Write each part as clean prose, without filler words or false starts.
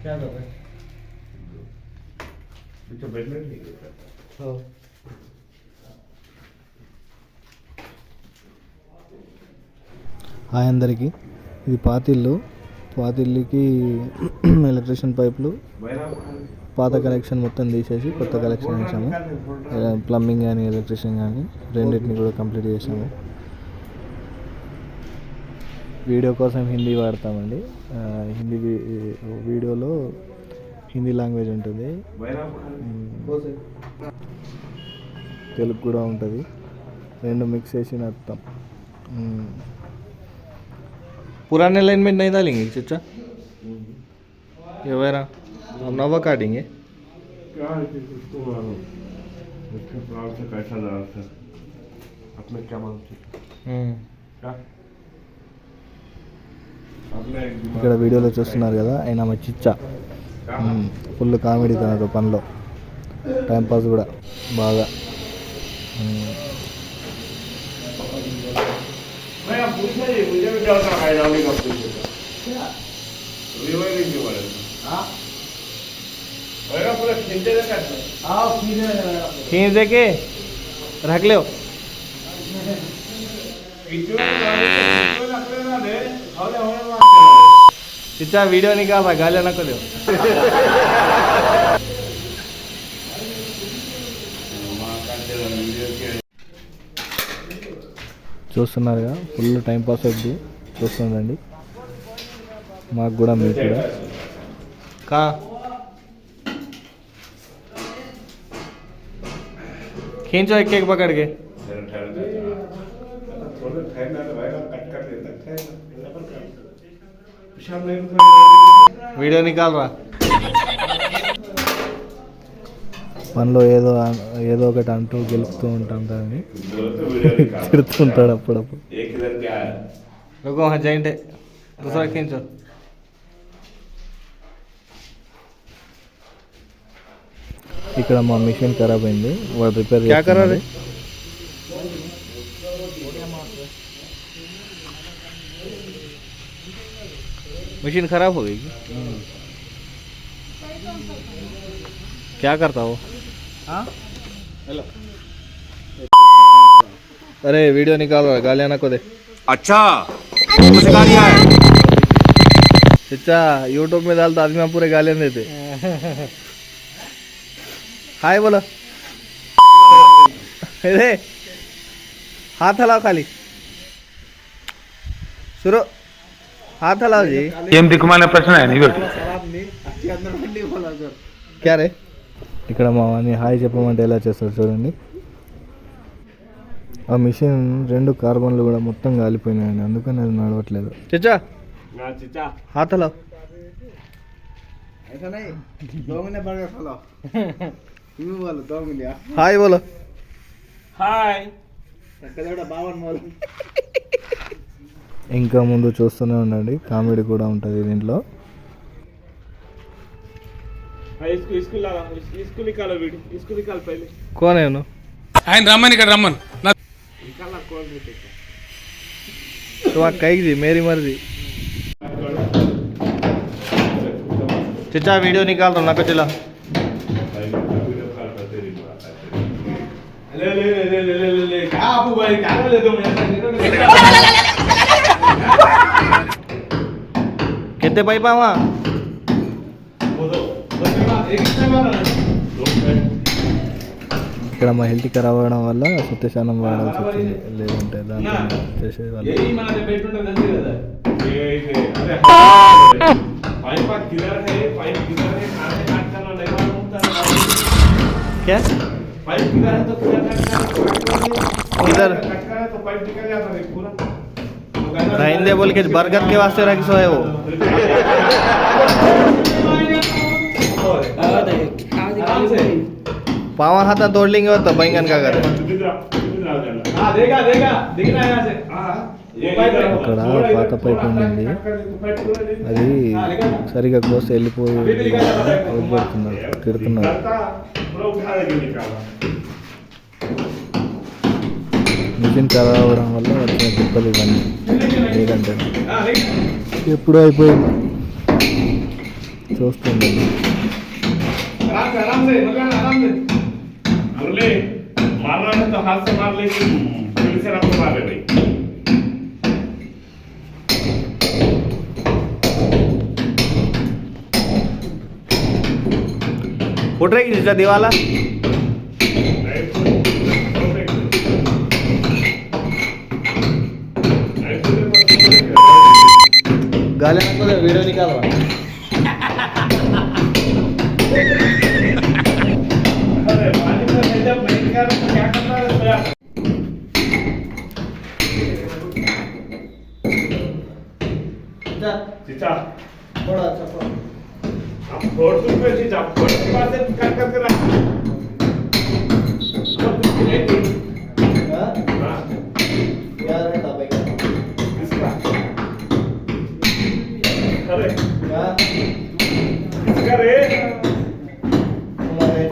क्या कर रहे हो? హాయ్ అందరికీ, ఇది పాతిల్లు. పాతిల్లుకి ఎలక్ట్రిషియన్ పైపులు పాత కనెక్షన్ మొత్తం తీసేసి కొత్త కనెక్షన్ వేసాము. ప్లంబింగ్ కానీ ఎలక్ట్రిషియన్ కానీ రెండింటిని కూడా కంప్లీట్ చేసాము. వీడియో కోసం హిందీ వాడతామండి. హిందీ వీడియోలో హిందీ లాంగ్వేజ్ ఉంటుంది, తెలుగు కూడా ఉంటుంది. రెండు मिक्स చేసి నడుపుతాం. पुराने लाइन में नहीं डालेंगे चाचा, ये वगैरह हम नवा काटेंगे. क्या है कि उसको मालूम उसके प्राण से कैसा डालते हैं अपने क्या मालूम क्या ఇక్కడ వీడియోలో చూస్తున్నారు కదా, ఆయన మా చిచ్చా. ఫుల్ కామెడీ తనతో పనిలో, టైంపాస్ కూడా బాగా. खींच दे के रख ले. चिच्चा वीडियो निकाल रहा, गालियां ना करो. చూస్తున్నారుగా, ఫుల్ టైం పాస్ అవుతుంది. చూస్తుందండి, మాకు కూడా మీకు కూడా. కా खींचो एक एक पकड़ के. వీడియో నికాల్ రా. మనలో ఏదో ఒకటి అంటూ గెలుపుతూ ఉంటాం కానీ తిడుతుంటాడు అప్పుడప్పుడు. रुको हाँ जॉइंट है, दूसरा खींचो. ఇక్కడ మా మిషన్ ఖరాబ్ అయింది, వాడు రిపేర్ చేస్తున్నారు. मशीन खराब हो गई क्या करता हो? हेलो, अरे वीडियो निकाल रहा है, गालियां ना को दे. अच्छा सिखा दिया है चाचा, यूट्यूब में डालता आदमी पूरे गालियां देते. हाय बोलो. अरे हाथ हलाओ, खाली शुरू. हाथ हलाओ जी. ఏం దిక్కుమాలిన ప్రశ్న क्या रे. ఇక్కడ మా వాడిని హాయ్ చెప్పమంటే ఎలా చేస్తారు చూడండి. ఆ మిషన్ రెండు కార్బన్లు కూడా మొత్తం కాలిపోయినాయండి, అందుకని అది నడవట్లేదు. చచ్చా హాత్ హలాओ. హాయ్ బోలో. हाय ఇంకా ముందు చూస్తూనే ఉండండి, కామెడీ కూడా ఉంటుంది దీంట్లో. इसको ला इसको निकालो वीडियो, इसको निकाल पहले. कौन है नो? ఆయన రమ్మని ఇక్కడ రమ్మని निकाला कौन है देखा. तो वहाँ कही थी मेरी मर्जी. चचा वीडियो निकाल रहा हूँ ना, चला. ले ले ले ले ले ले ले क्या आपू भाई क्या ले दो मैं कितने पाइप वहाँ ఇక్కడ మా హెల్త్ ఖరాబ్ అవ్వడం వల్ల సత్యశానం వాడాల్సి వచ్చింది, లేదంటే దాంట్లో చేసేవాళ్ళు. क्या इधर राइंदे बोल के बरगद के वास्ते रख सो है वो. पावा हाथा तोड़ लेंगे तो बैंगन का करे. అక్కడ పాత పైపు ఉండింది, అది సరిగా కోసి వెళ్ళిపోయి వదిలిపెడుతున్నారు, తిడుతున్నారు. మిషన్ ఖరాబ్ అవ్వడం వల్ల వచ్చిన తిప్పలు ఇవన్నీ. లేదంటే ఎప్పుడూ అయిపోయింది. చూస్తుంది. आराम से मुरली मारना है तो हाथ से मार लेगी, फिर से आपको मार ले भाई. उठ रही नीचे दीवाला गाले को वीडियो निकालो. अरे पानी में जब नहीं कर तो क्या करना है भैया. चीचा थोड़ा अच्छा आप फोड़ दूँ पे चीचा फोड़ के बाद से कर करके रख. हाँ यार भाई इसका अरे क्या इसका रे तुम्हारे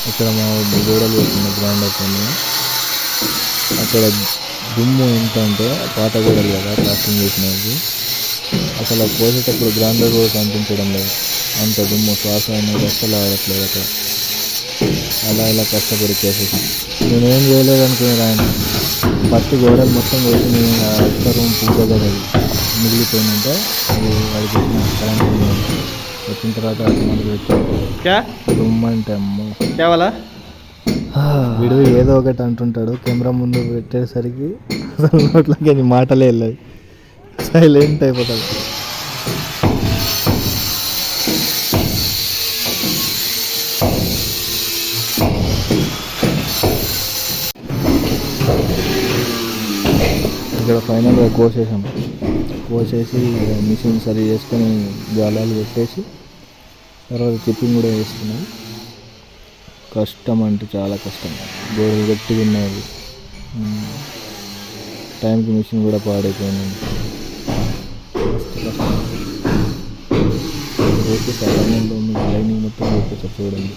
ఇక్కడ మా గోడలు వేసిన గ్రౌండ్ అయిపోయింది. అక్కడ దుమ్ము ఎంత అంటే పాత గోడలు కదా ప్లాస్టింగ్ చేసినవి, అసలు పోసేటప్పుడు గ్రౌండర్ కూడా కనిపించడం లేదు. అంత దుమ్ము శ్వాస అనేది అస్సలు ఆడట్లేదు అక్కడ. అలా ఇలా కష్టపడి చేసేసాం. నేనేం చేయలేదు అనుకునేది ఆయన. ఫస్ట్ గోడలు మొత్తం వేసి నేను ఒక్క రూమ్ పూజ గది మిగిలిపోయినంటే అది వాడికి కరెంట్ వచ్చిన తర్వాత దుమ్ము అంటే అమ్మో కేవలా వీడు ఏదో ఒకటి అంటుంటాడు. కెమెరా ముందు పెట్టేసరికి అసలు నోట్లకి అని మాటలే వెళ్ళాయి, సైలెంట్ అయిపోతాడు. ఇక్కడ ఫైనల్గా కోసేసాం. కోసేసి మిషన్ సరి చేసుకొని జాలాలు పెట్టేసి తర్వాత చిప్పింగ్ కూడా వేస్తున్నాం. కష్టం అంటే చాలా కష్టం. గోడలు గట్టిగా ఉన్నాయి. టైంకి మిషన్ కూడా పాడైపోయింది. కష్టం. ఓకే సార్ లైనింగ్లో మీకు లైనింగ్ మొత్తం ఓకే సార్ చూడండి.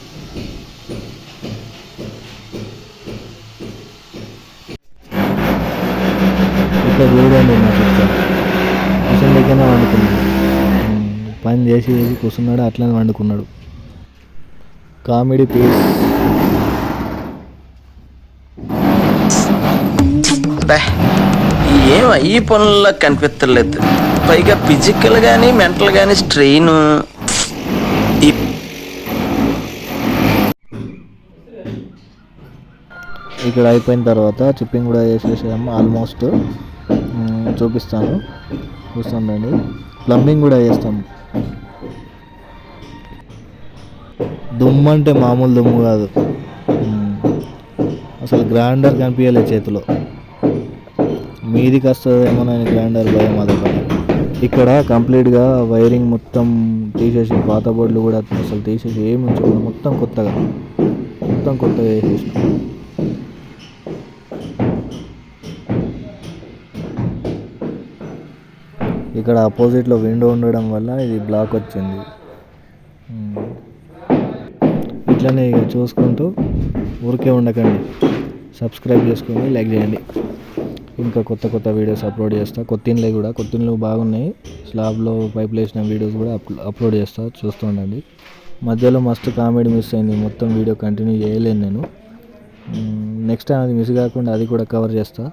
ఇట్లా చూడండి నా చెప్తాను. మిషన్ దగ్గరనే వండుకున్నాడు. పని చేసి కూర్చున్నాడు, అట్లనే వండుకున్నాడు. Comedy piece. ఏం ఈ పనుల్లో కనిపించలేదు. పైగా ఫిజికల్ కానీ మెంటల్ కానీ స్ట్రెయిన్. ఇక్కడ అయిపోయిన తర్వాత చిప్పింగ్ కూడా వేసేసాము ఆల్మోస్ట్. చూపిస్తాను చూస్తుండండి. ప్లంబింగ్ కూడా చేస్తాము. దుమ్ము అంటే మామూలు దుమ్ము కాదు, అసలు గ్రైండర్ కనిపించలేదు చేతిలో. మీదికి వస్తుందేమో అని గ్రైండర్ భయం అదొక. ఇక్కడ కంప్లీట్గా వైరింగ్ మొత్తం తీసేసి పాత బోర్డులు కూడా అసలు తీసేసి ఏమి ఉంచకుండా మొత్తం కొత్తగా వేసేసినాం. ఇక్కడ ఆపోజిట్లో విండో ఉండడం వల్ల ఇది బ్లాక్ వచ్చింది. ఇట్లనే ఇక చూసుకుంటూ ఊరికే ఉండకండి, సబ్స్క్రైబ్ చేసుకొని లైక్ చేయండి. ఇంకా కొత్త వీడియోస్ అప్లోడ్ చేస్తా. కొత్త ఇండ్లు బాగున్నాయి. స్లాబ్లో పైపులు వేసిన వీడియోస్ కూడా అప్లోడ్ చేస్తా, చూస్తూ ఉండండి. మధ్యలో మస్తు కామెడీ మిస్ అయింది, మొత్తం వీడియో కంటిన్యూ చేయలేను నేను. నెక్స్ట్ టైం అది మిస్ కాకుండా అది కూడా కవర్ చేస్తా.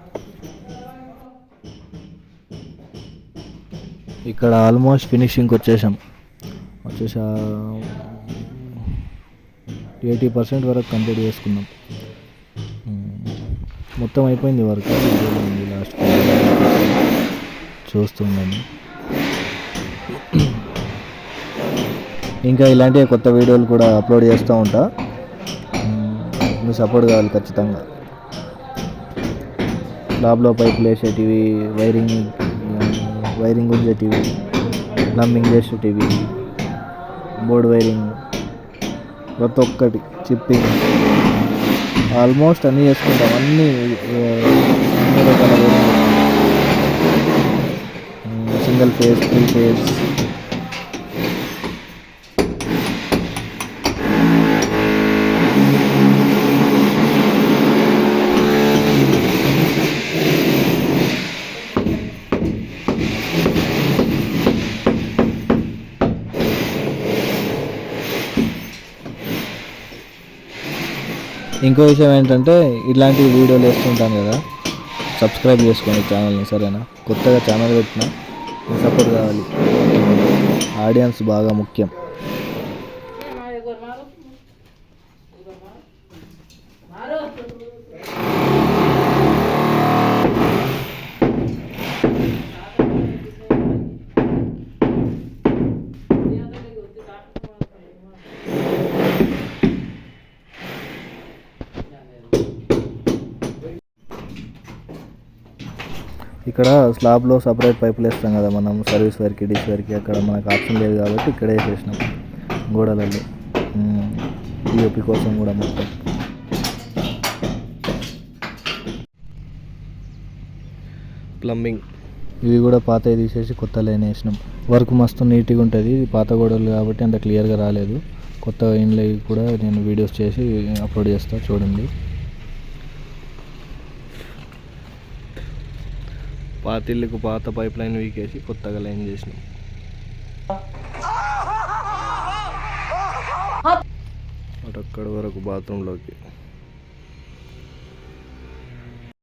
ఇక్కడ ఆల్మోస్ట్ ఫినిషింగ్కి వచ్చేసా 80% వరకు కంప్లీట్ చేసుకున్నాం. మొత్తం అయిపోయింది వర్క్. లాస్ట్ చూస్తున్నాను. ఇంకా ఇలాంటి కొత్త వీడియోలు కూడా అప్లోడ్ చేస్తూ ఉంటా. మీ సపోర్ట్ కావాలి ఖచ్చితంగా. స్లాబ్లో పైపులు వేసేటివి, వైరింగ్ ఉంచేటివి, ప్లంబింగ్ చేసేటివి, బోర్డ్ వైరింగ్, ప్రతి ఒక్కటి చిప్పింగ్ ఆల్మోస్ట్ అన్నీ చేసుకుంటాం. అన్నీ రకాల సింగిల్ ఫేజ్, 3 ఫేజ్ ఇంకో విషయం ఏంటంటే ఇలాంటి వీడియోలు వేస్తుంటాను కదా, సబ్స్క్రైబ్ చేసుకోండి ఛానల్ని, సరేనా? కొత్తగా ఛానల్ పెట్టినా సపోర్ట్ కావాలి, ఆడియన్స్ బాగా ముఖ్యం. ఇక్కడ స్లాబ్లో సపరేట్ పైపులు వేస్తాం కదా మనం, సర్వీస్ వరకు డిష్ వరకు, అక్కడ మనకు ఆప్షన్ లేదు కాబట్టి ఇక్కడే వేసేసినాం గోడలలో, పిఓపి కోసం కూడా మొత్తం. ప్లంబింగ్ ఇవి కూడా పాతవి తీసేసి కొత్త లైన్ వేసినాం. వర్క్ మస్తు నీట్గా ఉంటుంది. ఇది పాత గోడలు కాబట్టి అంత క్లియర్గా రాలేదు. కొత్త ఇండ్లు కూడా నేను వీడియోస్ చేసి అప్లోడ్ చేస్తాను, చూడండి. పాత ఇల్లుకు పాత పైప్ లైన్ వీకేసి కొత్తగా లైన్ చేసినాం. అటు అక్కడి వరకు బాత్రూంలోకి